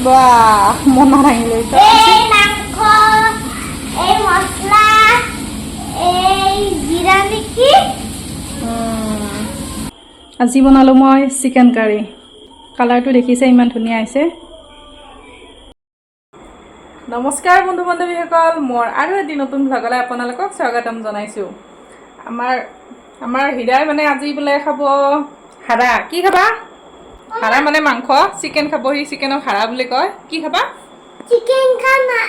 বাহ মনা ভাঙিল এই মাংস এই মশলা এই জিৰা নেকি আজি বনালোঁ মই চিকেন কাৰী কালাৰটো দেখিছে ইমান ধুনীয়া হৈছে নমস্কাৰ বন্ধু বান্ধৱীসকল মোৰ আৰু এটি নতুন ভ্লগলৈ আপোনালোকক স্বাগতম জনাইছোঁ আমাৰ হীৰাই মানে আজি বোলে খাব হাৰা কি খাবা হাৰা মানে মাংস চিকেন খাবহি চিকেনক হাৰা বুলি কয় কি খাবা চিকেন খানা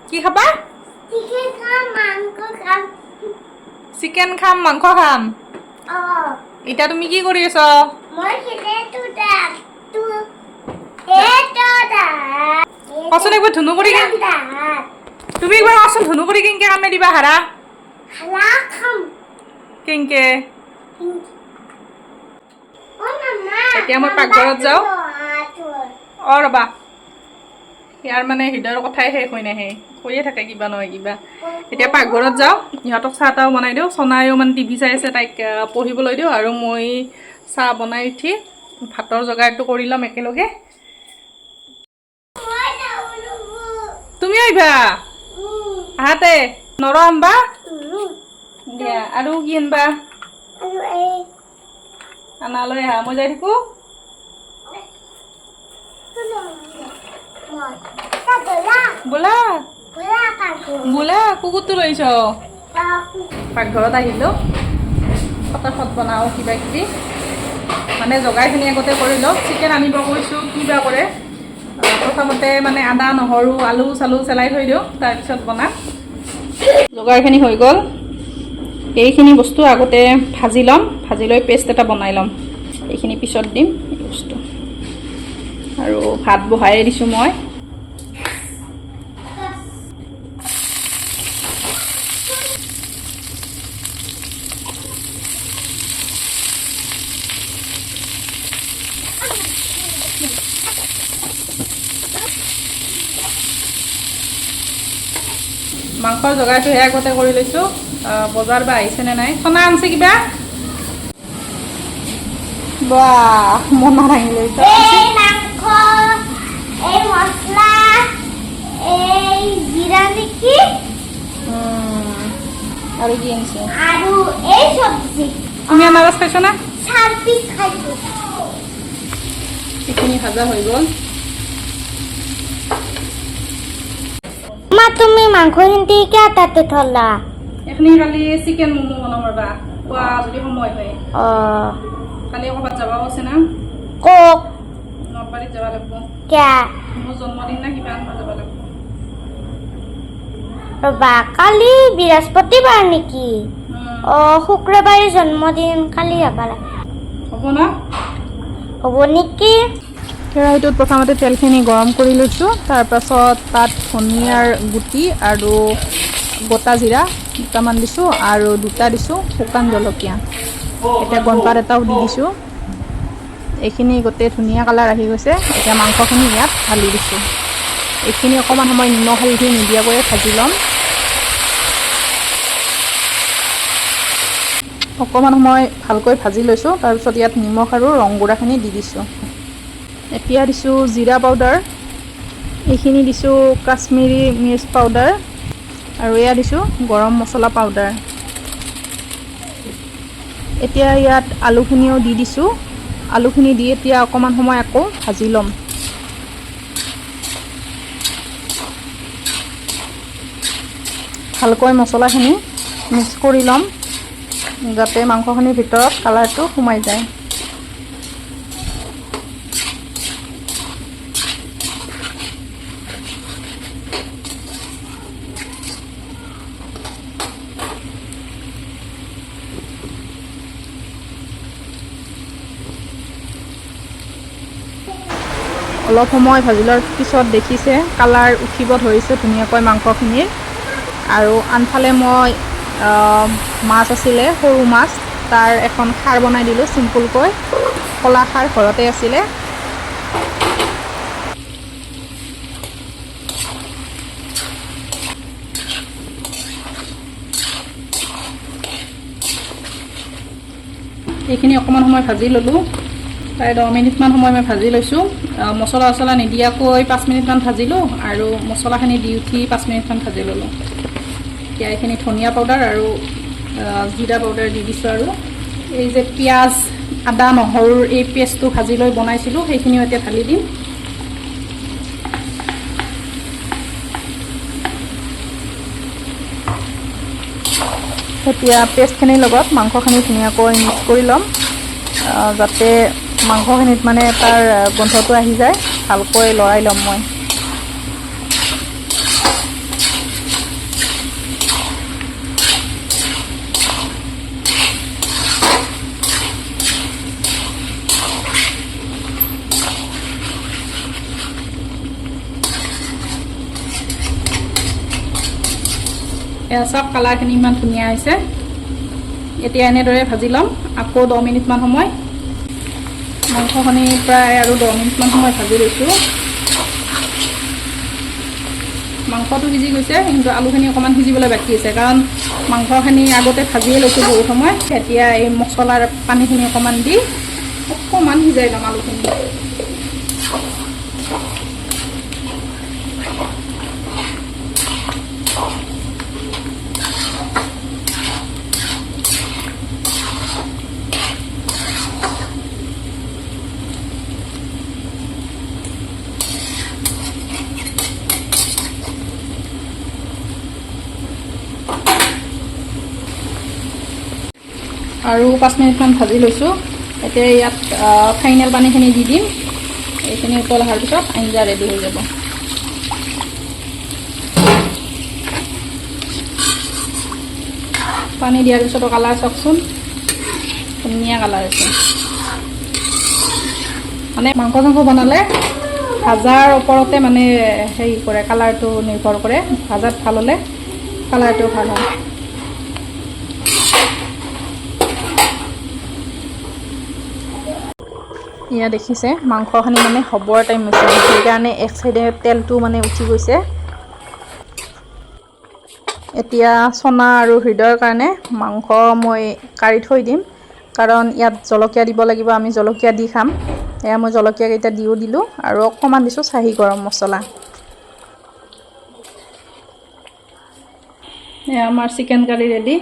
কি খাবা চিকেন খাম মাংস খাম চিকেন খাম মাংস খাম এতিয়া তুমি কি কৰি আছ মই খেলেটো দাঁত কচোন একবাৰ ধুনু কৰি তুমি একবাৰ কচোন ধুনু কৰি কেনেকে কামে দিবা হাৰা হাৰা খাম কেনেকে এতিয়া মই পাকঘৰত যাওঁ ৰ'বা ইয়াৰ মানে হৃদয়ৰ কথাই শেষ হৈ নাহে কৈয়ে থাকে কিবা নহয় কিবা এতিয়া পাকঘৰত যাওঁ ইহঁতক চাহ তাহ বনাই দিওঁ চনাইও মানে টিভি চাই আছে তাইক পঢ়িবলৈ দিওঁ আৰু মই চাহ বনাই উঠি ভাতৰ যোগাৰটো কৰি ল'ম একেলগে তুমি আহিবা আহাতে নৰ আনবা দিয়া আৰু কি আনবা আনালৈ আহা মই যাই থাকোঁ বোলা বোলা কুকুৰটো লৈছ পাকঘৰত আহিলোঁ ফটাফট বনাওঁ কিবা কিবি মানে যোগাৰখিনি আগতে কৰি লওঁ চিকেন আনিব কৈছোঁ কিবা কৰে প্ৰথমতে মানে আদা নহৰু আলু চালু চেলাই থৈ দিওঁ তাৰপিছত বনাম যোগাৰখিনি হৈ গ'ল এইখিনি বস্তু আগতে ভাজি ল'ম ভাজি লৈ পেষ্ট এটা বনাই ল'ম এইখিনি পিছত দিম এই বস্তু আৰু ভাত বহাই দিছোঁ মই মাংসৰ যোগাৰটো সেই আগতে কৰি লৈছোঁ বজাৰ বা আহিছেনে নাই সোণা আনছে কিবা বাহ মনা ভাঙিল এই মাংস এই মশলা এই জিৰা নেকি আৰু কি আনিছে আৰু এই চব্জি তুমি আনাৰস খাইছ না 4 পিচ খাইছো এইখিনি ভাজা হৈ গ'ল মা তুমি মাংসখিনি কেইটাতে থলা এইখিনি কালি চিকেন ম'ম' বনাম ৰ'বা খোৱা যদি সময় হয় কালি ক'ৰবাত যাব আছে না কক নলবাৰীত যাব লাগিব কিয় মোৰ জন্মদিন না কিবা আনিব যাব লাগিব ৰবা কালি বৃহস্পতিবাৰ নেকি শুক্ৰবাৰে জন্মদিন কালি যাব লাগে হ'ব না হ'ব নেকি কেৰাহীটোত প্ৰথমতে তেলখিনি গৰম কৰি লৈছোঁ তাৰপাছত তাত ধনিয়াৰ গুটি আৰু গোটা জিৰা দুটামান দিছোঁ আৰু দুটা দিছোঁ শুকান জলকীয়া এতিয়া গণপাত এটাও দি দিছোঁ এইখিনি গোটেই ধুনীয়া কালাৰ আহি গৈছে এতিয়া মাংসখিনি ইয়াত ঢালি দিছোঁ এইখিনি অকণমান সময় নিমখ হালধি নিদিয়াকৈ ভাজি ল'ম অকণমান সময় ভালকৈ ভাজি লৈছোঁ তাৰপিছত ইয়াত নিমখ আৰু ৰং গুড়াখিনি দি দিছোঁ এতিয়া দিছোঁ জিৰা পাউডাৰ এইখিনি দিছোঁ কাশ্মীৰী মিৰ্চ পাউডাৰ আৰু এয়া দিছোঁ গৰম মছলা পাউডাৰ এতিয়া ইয়াত আলুখিনিও দি দিছোঁ আলুখিনি দি এতিয়া অকণমান সময় আকৌ ভাজি ল'ম ভালকৈ মছলাখিনি মিক্স কৰি ল'ম যাতে মাংসখিনিৰ ভিতৰত কালাৰটো সোমাই যায় অলপ সময় ভাজি লোৱাৰ পিছত দেখিছে কালাৰ উঠিব ধৰিছে ধুনীয়াকৈ মাংসখিনিৰ আৰু আনফালে মই মাছ আছিলে সৰু মাছ তাৰ এখন খাৰ বনাই দিলোঁ চিম্পুলকৈ কলা খাৰ ঘৰতে আছিলে এইখিনি অকণমান সময় ভাজি ল'লোঁ প্ৰায় 10 মিনিটমান সময় মই ভাজি লৈছোঁ। মছলা নিদিয়াকৈ 5 মিনিটমান ভাজিলোঁ আৰু মছলাখিনি দি উঠি 5 মিনিটমান ভাজি ল'লোঁ। এতিয়া এইখিনি ধনিয়া পাউডাৰ আৰু জিৰা পাউডাৰ দি দিছোঁ আৰু এই যে পিঁয়াজ আদা নহৰুৰ এই পেষ্টটো ভাজি লৈ বনাইছিলোঁ সেইখিনিও এতিয়া ঢালি দিম। এতিয়া পেষ্টখিনিৰ লগত মাংসখিনি ধুনীয়াকৈ মিক্স কৰি ল'ম, যাতে মাংসখিনিত মানে তাৰ গোন্ধটো আহি যায়। ভালকৈ লৰাই ল'ম মই। এয়া চব কালাৰখিনি ইমান ধুনীয়া হৈছে। এতিয়া এনেদৰে ভাজি ল'ম আকৌ 10 মিনিটমান সময়। মাংসখিনি প্ৰায় আৰু 10 মিনিটমান সময় ভাজি লৈছোঁ। মাংসটো সিজি গৈছে, কিন্তু আলুখিনি অকণমান সিজিবলৈ বাকী আছে, কাৰণ মাংসখিনি আগতে ভাজিয়ে লৈছোঁ বহুত সময়। এতিয়া এই মছলাৰ পানীখিনি অকণমান দি অকণমান সিজাই ল'ম আলুখিনি। আৰু 5 মিনিটমান ভাজি লৈছোঁ। এতিয়া ইয়াত ফাইনেল পানীখিনি দি দিম। এইখিনি উতল অহাৰ পিছত আঞ্জা ৰেডি হৈ যাব। পানী দিয়াৰ পিছতো কালাৰ চাওকচোন, ধুনীয়া কালাৰ আছে। মানে মাংস বনালে ভাজাৰ ওপৰতে মানে হেৰি কৰে, কালাৰটো নিৰ্ভৰ কৰে। ভাজাত ভাল হ'লে কালাৰটো ভাল হয়। এয়া দেখিছে মাংসখিনি মানে হ'বৰ টাইম হৈছে, সেইকাৰণে এক চাইডে তেলটো মানে উঠি গৈছে। এতিয়া চনা আৰু হৃদয়ৰ কাৰণে মাংস মই কাঢ়ি থৈ দিম, কাৰণ ইয়াত জলকীয়া দিব লাগিব, আমি জলকীয়া দি খাম। এয়া মই জলকীয়াকেইটা দিলোঁ আৰু অকণমান দিছোঁ চাহী গৰম মছলা। এয়া আমাৰ চিকেন কাৰী ৰেডি।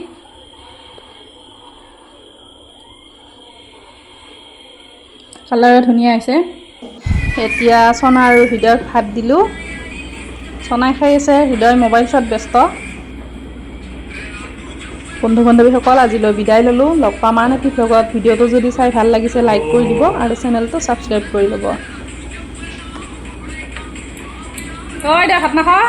কালাৰো ধুনীয়া হৈছে। এতিয়া চনা আৰু হৃদয়ক ভাত দিলোঁ। চনাই খাই আছে, হৃদয় মোবাইল চোৱাত ব্যস্ত। বন্ধু বান্ধৱীসকল, আজিলৈ বিদায় ল'লোঁ। লগ পাম আন এটি ভ্লগত। ভিডিঅ'টো যদি চাই ভাল লাগিছে লাইক কৰি দিব আৰু চেনেলটো ছাবস্ক্ৰাইব কৰি ল'ব। ঐ দে ভাত নাখাৱ?